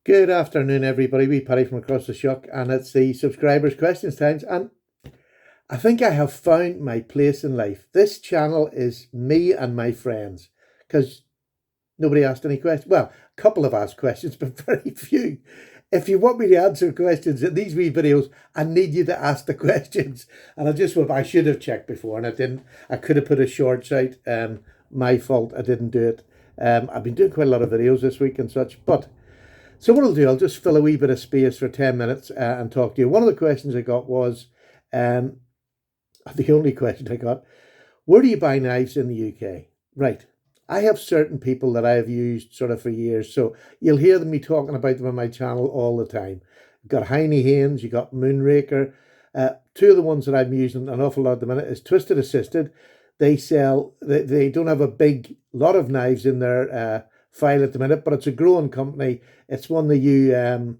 Good afternoon, everybody. We Paddy from across the shock, and it's the subscribers' questions times. And I think I have found my place in life. This channel is me and my friends, because nobody asked any questions. Well, a couple have asked questions, but very few. If you want me to answer questions in these wee videos, I need you to ask the questions. And I should have checked before, and I didn't. I could have put a shorts out. My fault. I didn't do it. I've been doing quite a lot of videos this week and such, but. So what I'll do, I'll just fill a wee bit of space for 10 minutes and talk to you. One of the questions I got was, um, the only question I got, where do you buy knives in the UK? Right. I have certain people that I have used sort of for years. So you'll hear me talking about them on my channel all the time. You've got Heine Haynes, you've got Moonraker. Two of the ones that I'm using an awful lot at the minute is Twisted Assisted. They don't have a big lot of knives in their file at the minute, but it's a growing company. It's one that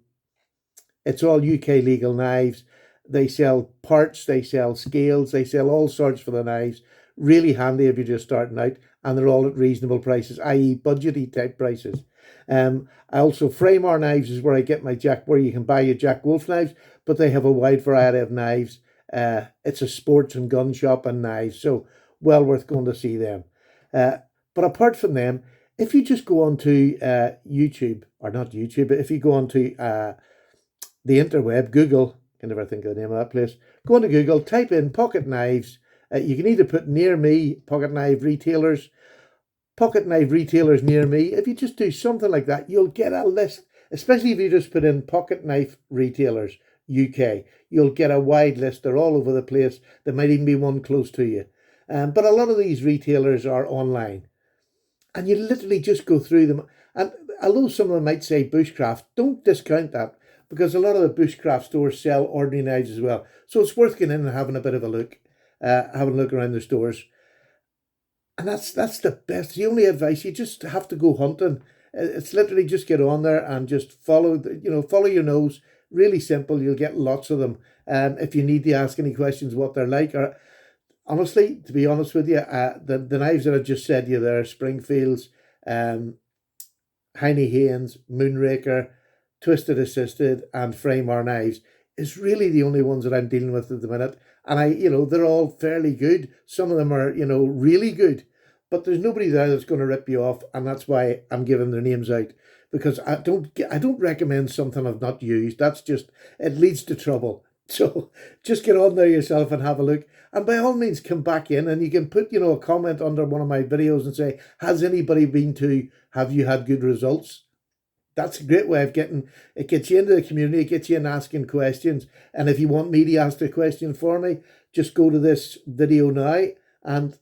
it's all UK legal knives. They sell parts, they sell scales, they sell all sorts for the knives. Really handy if you're just starting out, and they're all at reasonable prices, i.e. budgety type prices. I also Framear Knives is where I get my where you can buy your Jack Wolf knives, but they have a wide variety of knives. It's a sports and gun shop and knives, so well worth going to see them. But apart from them, if you just go onto YouTube, or not YouTube, but if you go onto the interweb, Google, I can never think of the name of that place, go onto Google, type in pocket knives. You can either put near me, pocket knife retailers near me. If you just do something like that, you'll get a list, especially if you just put in pocket knife retailers UK. You'll get a wide list. They're all over the place. There might even be one close to you. But a lot of these retailers are online. And you literally just go through them. And although some of them might say bushcraft, don't discount that, because a lot of the bushcraft stores sell ordinary knives as well. So it's worth getting in and having a bit of a look, having a look around the stores. And that's the best. The only advice, you just have to go hunting. It's literally just get on there and just follow your nose. Really simple. You'll get lots of them. If you need to ask any questions, what they're like, or honestly, to be honest with you, the knives that I just said to you there, Springfields, Heine Haynes, Moonraker, Twisted Assisted, and Framear Knives, is really the only ones that I'm dealing with at the minute. And they're all fairly good. Some of them are, really good, but there's nobody there that's going to rip you off, and that's why I'm giving their names out, because I don't recommend something I've not used. It leads to trouble. So just get on there yourself and have a look. And by all means, come back in and you can put, a comment under one of my videos and say, have you had good results? That's a great way of it gets you into the community, it gets you in asking questions. And if you want me to ask the question for me, just go to this video now and,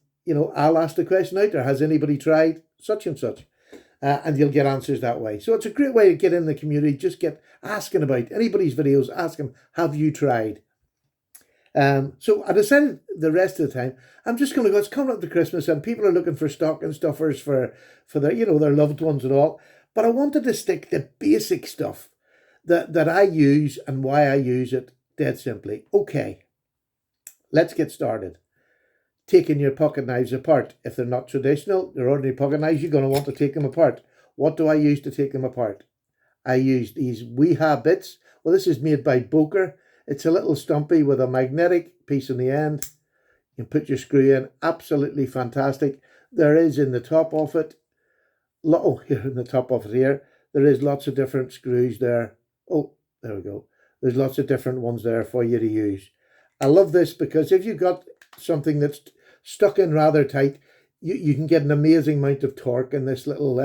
I'll ask the question out there. Has anybody tried such and such? And you'll get answers that way. So it's a great way to get in the community. Just get asking about anybody's videos. Ask them, have you tried? So I decided the rest of the time, I'm just going to go, it's coming up to Christmas and people are looking for stocking stuffers for their, their loved ones and all. But I wanted to stick the basic stuff that I use and why I use it, dead simply. Okay, let's get started. Taking your pocket knives apart. If they're not traditional, they're ordinary pocket knives, you're going to want to take them apart. What do I use to take them apart? I use these Weeha bits. Well, this is made by Boker. It's a little stumpy with a magnetic piece in the end. You can put your screw in. Absolutely fantastic. There is in the top of it, here in the top of it here, there is lots of different screws there. Oh, there we go. There's lots of different ones there for you to use. I love this because if you've got something that's stuck in rather tight, you can get an amazing amount of torque in this little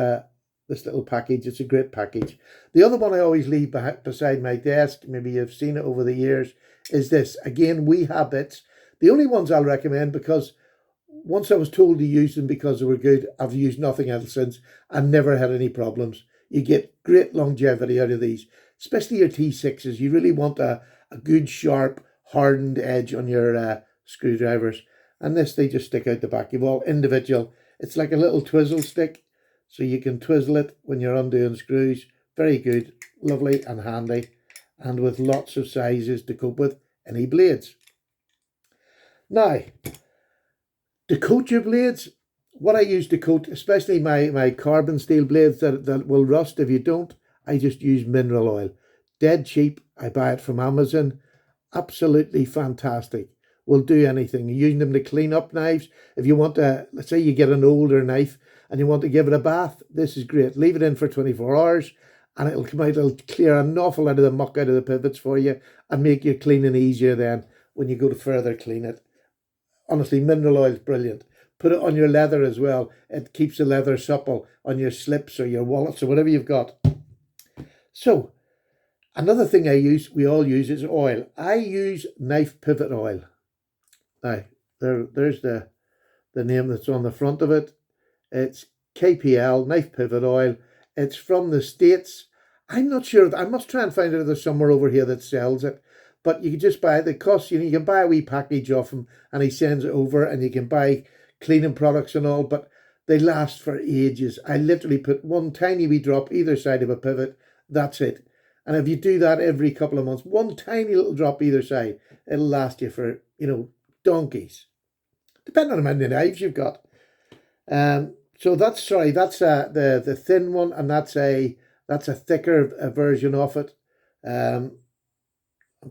package. It's a great package. The other one I always leave beside my desk, maybe you've seen it over the years, is this. Again, Weeha bits. The only ones I'll recommend, because once I was told to use them because they were good, I've used nothing else since and never had any problems. You get great longevity out of these, especially your T6s. You really want a good, sharp, hardened edge on your screwdrivers. And this, they just stick out the back. You've all individual. It's like a little twizzle stick, so you can twizzle it when you're undoing screws. Very good, lovely and handy, and with lots of sizes to cope with any blades. Now, to coat your blades, what I use to coat, especially my carbon steel blades that will rust if you don't, I just use mineral oil. Dead cheap. I buy it from Amazon. Absolutely fantastic. Will do anything. You're using them to clean up knives. If you want to, let's say you get an older knife and you want to give it a bath, this is great. Leave it in for 24 hours and it'll come out, it'll clear an awful lot of the muck out of the pivots for you and make your cleaning easier then when you go to further clean it. Honestly, mineral oil is brilliant. Put it on your leather as well. It keeps the leather supple on your slips or your wallets or whatever you've got. So, another thing we all use is oil. I use knife pivot oil. Now, there's the name that's on the front of it. It's KPL, knife pivot oil. It's from the States. I'm not sure. I must try and find out if there's somewhere over here that sells it. But you can just buy it. It costs, you can buy a wee package off him and he sends it over and you can buy cleaning products and all, but they last for ages. I literally put one tiny wee drop either side of a pivot. That's it. And if you do that every couple of months, one tiny little drop either side, it'll last you for, donkeys. Depending on how many knives you've got. So that's the thin one, and that's a thicker version of it. I'm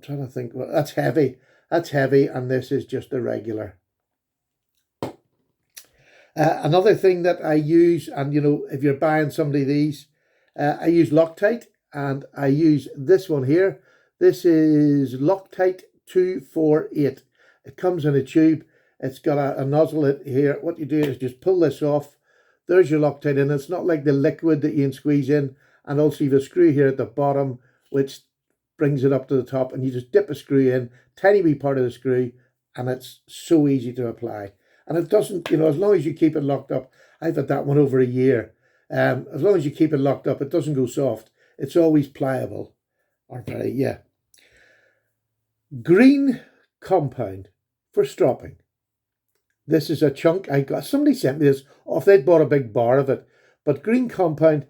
trying to think. Well, that's heavy. That's heavy, and this is just a regular. Another thing that I use, and if you're buying somebody these, I use Loctite, and I use this one here. This is Loctite 248. It comes in a tube. It's got a nozzle here. What you do is just pull this off. There's your Loctite in. It's not like the liquid that you can squeeze in. And also you have a screw here at the bottom, which brings it up to the top. And you just dip a screw in, tiny wee part of the screw, and it's so easy to apply. And it doesn't, as long as you keep it locked up. I've had that one over a year. As long as you keep it locked up, it doesn't go soft. It's always pliable. Green compound for stropping. This is a chunk I got. Somebody sent me this off. They'd bought a big bar of it. But green compound,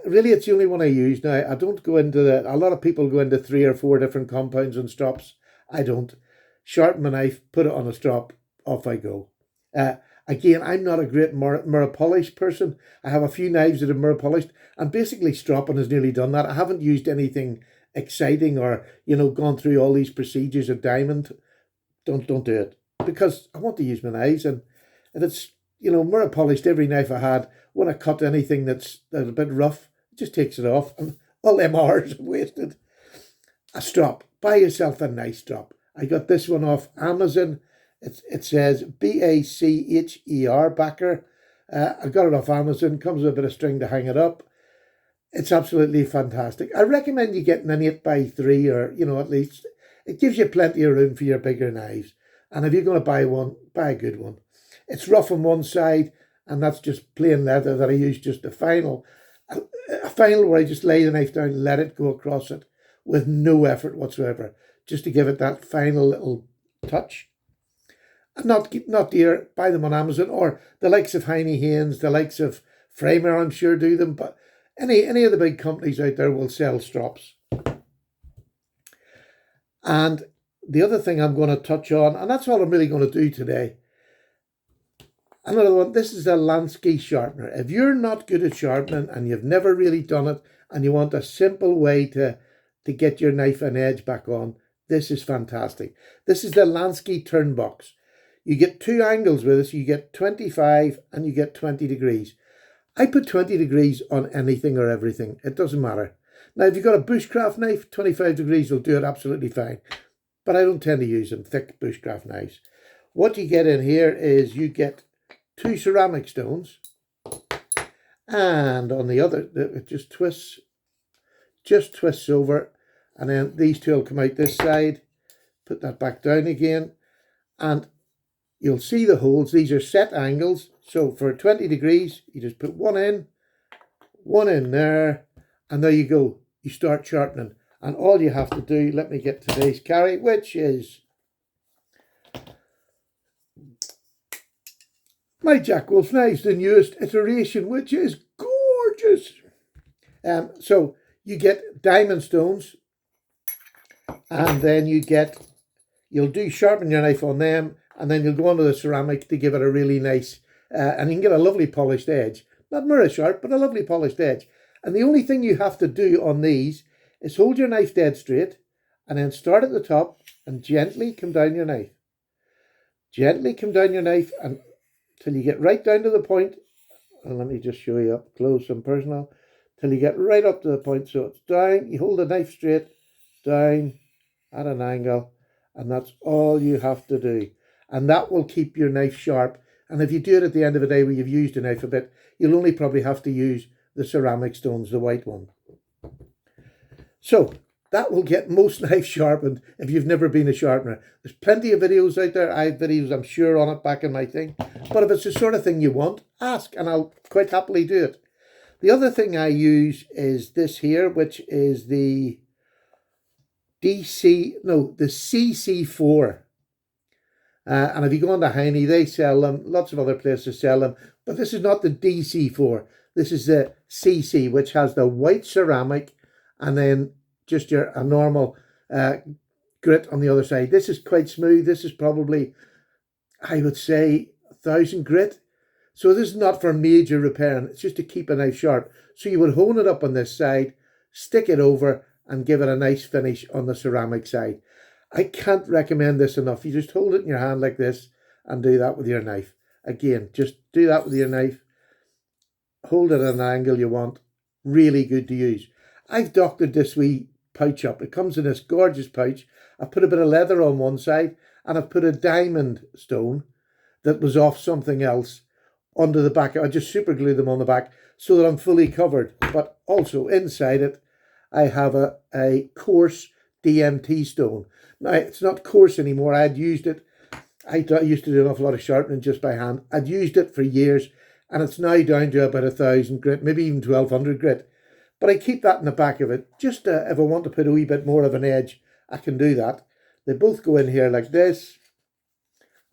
really it's the only one I use. Now, I don't go into a lot of people go into 3 or 4 different compounds and strops. I don't. Sharpen my knife, put it on a strop, off I go. Again, I'm not a great mirror polish person. I have a few knives that are mirror polished, and basically stropping has nearly done that. I haven't used anything exciting or, gone through all these procedures of diamond. Don't do it, because I want to use my knives, and it's, mirror polished every knife I had. When I cut anything that's a bit rough, it just takes it off, and all them hours are wasted. A strop. Buy yourself a nice strop. I got this one off Amazon. It says BACHER, backer. I got it off Amazon. Comes with a bit of string to hang it up. It's absolutely fantastic. I recommend you getting an 8x3 or, at least. It gives you plenty of room for your bigger knives. And if you're going to buy one, buy a good one. It's rough on one side, and that's just plain leather that I use just a final where I just lay the knife down and let it go across it with no effort whatsoever, just to give it that final little touch. And not dear, buy them on Amazon, or the likes of Heine Haynes, the likes of Framer, I'm sure do them, but any of the big companies out there will sell strops. And the other thing I'm going to touch on, and that's all I'm really going to do today. Another one, this is a Lansky sharpener. If you're not good at sharpening and you've never really done it and you want a simple way to get your knife and edge back on, this is fantastic. This is the Lansky turn box. You get 2 angles with this. You get 25 and you get 20 degrees. I put 20 degrees on anything or everything. It doesn't matter. Now, if you've got a bushcraft knife, 25 degrees will do it absolutely fine. But I don't tend to use them, thick bushcraft knives. What you get in here is you get 2 ceramic stones. And on the other, it just twists over. And then these 2 will come out this side. Put that back down again. And you'll see the holes. These are set angles. So for 20 degrees, you just put one in there. And there you go. You start sharpening. And all you have to do, let me get today's carry, which is my Jack Wolf knives, the newest iteration, which is gorgeous. So you get diamond stones, and then you'll do sharpen your knife on them, and then you'll go onto the ceramic to give it a really nice, and you can get a lovely polished edge. Not mirror sharp, but a lovely polished edge. And the only thing you have to do on these is hold your knife dead straight and then start at the top and gently come down your knife. Gently come down your knife until you get right down to the point. And let me just show you up close and personal. Till you get right up to the point. So it's down, you hold the knife straight, down at an angle, and that's all you have to do. And that will keep your knife sharp. And if you do it at the end of the day where you've used the knife a bit, you'll only probably have to use the ceramic stones, the white one. So that will get most knives sharpened if you've never been a sharpener. There's plenty of videos out there. I have videos, I'm sure, on it back in my thing. But if it's the sort of thing you want, ask, and I'll quite happily do it. The other thing I use is this here, which is the CC4. And if you go on to Heine, they sell them. Lots of other places sell them. But this is not the DC4. This is the CC, which has the white ceramic and then just a normal grit on the other side. This is quite smooth. This is probably, I would say, 1,000 grit. So this is not for major repairing. It's just to keep a knife sharp. So you would hone it up on this side, stick it over, and give it a nice finish on the ceramic side. I can't recommend this enough. You just hold it in your hand like this and do that with your knife. Again, just do that with your knife. Hold it at an angle you want. Really good to use. I've doctored this wee pouch up. It comes in this gorgeous pouch. I've put a bit of leather on one side and I've put a diamond stone that was off something else onto the back. I just super glue them on the back so that I'm fully covered. But also inside it, I have a coarse DMT stone. Now, it's not coarse anymore. I'd used it. I used to do an awful lot of sharpening just by hand. I'd used it for years, and it's now down to about 1,000 grit, maybe even 1,200 grit. But I keep that in the back of it. Just if I want to put a wee bit more of an edge, I can do that. They both go in here like this.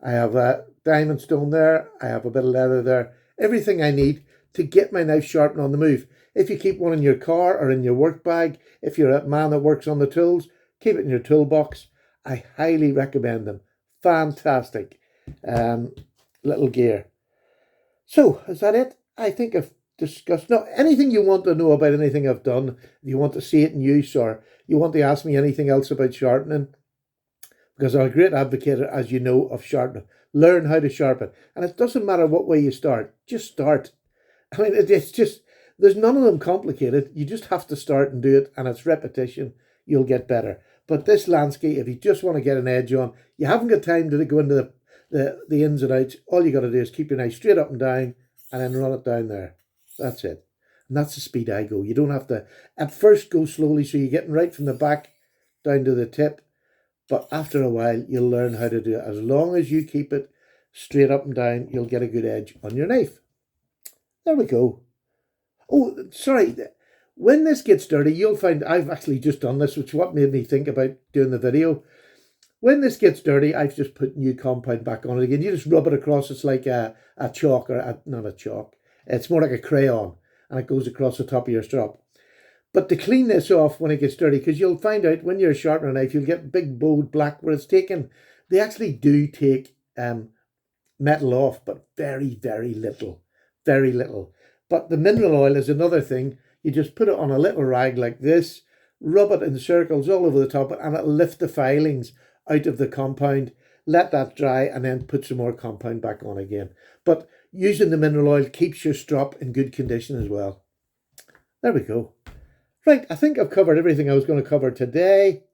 I have a diamond stone there. I have a bit of leather there. Everything I need to get my knife sharpened on the move. If you keep one in your car or in your work bag, if you're a man that works on the tools, keep it in your toolbox. I highly recommend them. Fantastic little gear. So, is that it? I think I've discussed. No, anything you want to know about anything I've done, if you want to see it in use or you want to ask me anything else about sharpening, because I'm a great advocate, as you know, of sharpening. Learn how to sharpen. And it doesn't matter what way you start. Just start. I mean, it's just, there's none of them complicated. You just have to start and do it, and it's repetition. You'll get better. But this landscape, if you just want to get an edge on, you haven't got time to go into the ins and outs. All you got to do is keep your knife straight up and down and then run it down there. That's it. And that's the speed I go. You don't have to, at first, go slowly so you're getting right from the back down to the tip. But after a while, you'll learn how to do it. As long as you keep it straight up and down, you'll get a good edge on your knife. There we go. Oh, sorry. When this gets dirty, you'll find I've actually just done this, which is what made me think about doing the video. When this gets dirty, I've just put new compound back on it again. You just rub it across. It's like a chalk, or not a chalk. It's more like a crayon, and it goes across the top of your strop. But to clean this off when it gets dirty, because you'll find out when you're sharpening a knife, you'll get big bowed black where it's taken. They actually do take metal off, but very, very little. Very little. But the mineral oil is another thing. You just put it on a little rag like this, rub it in circles all over the top, and it'll lift the filings out of the compound. Let that dry, and then put some more compound back on again. But using the mineral oil keeps your strop in good condition as well. There we go. Right, I think I've covered everything I was going to cover today.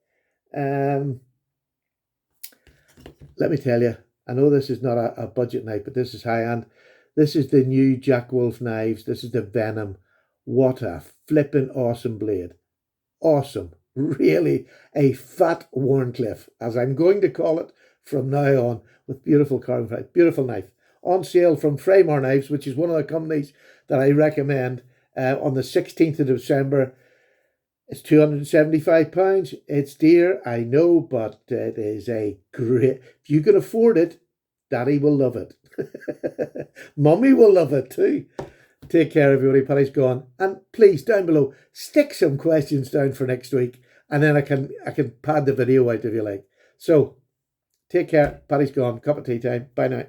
Let me tell you, I know this is not a budget knife, but this is high-end. This is the new Jack Wolf knives. This is the Venom. What a flipping awesome blade. Awesome. Really a fat Warncliffe, as I'm going to call it from now on, with beautiful carbon fiber. Beautiful knife. On sale from Fraymore Knives, which is one of the companies that I recommend, on the 16th of December. It's £275. It's dear, I know, but it is a great... If you can afford it, Daddy will love it. Mummy will love it too. Take care, everybody. Paddy's gone. And please, down below, stick some questions down for next week, and then I can pad the video out if you like. So, take care. Paddy's gone. Cup of tea time. Bye now.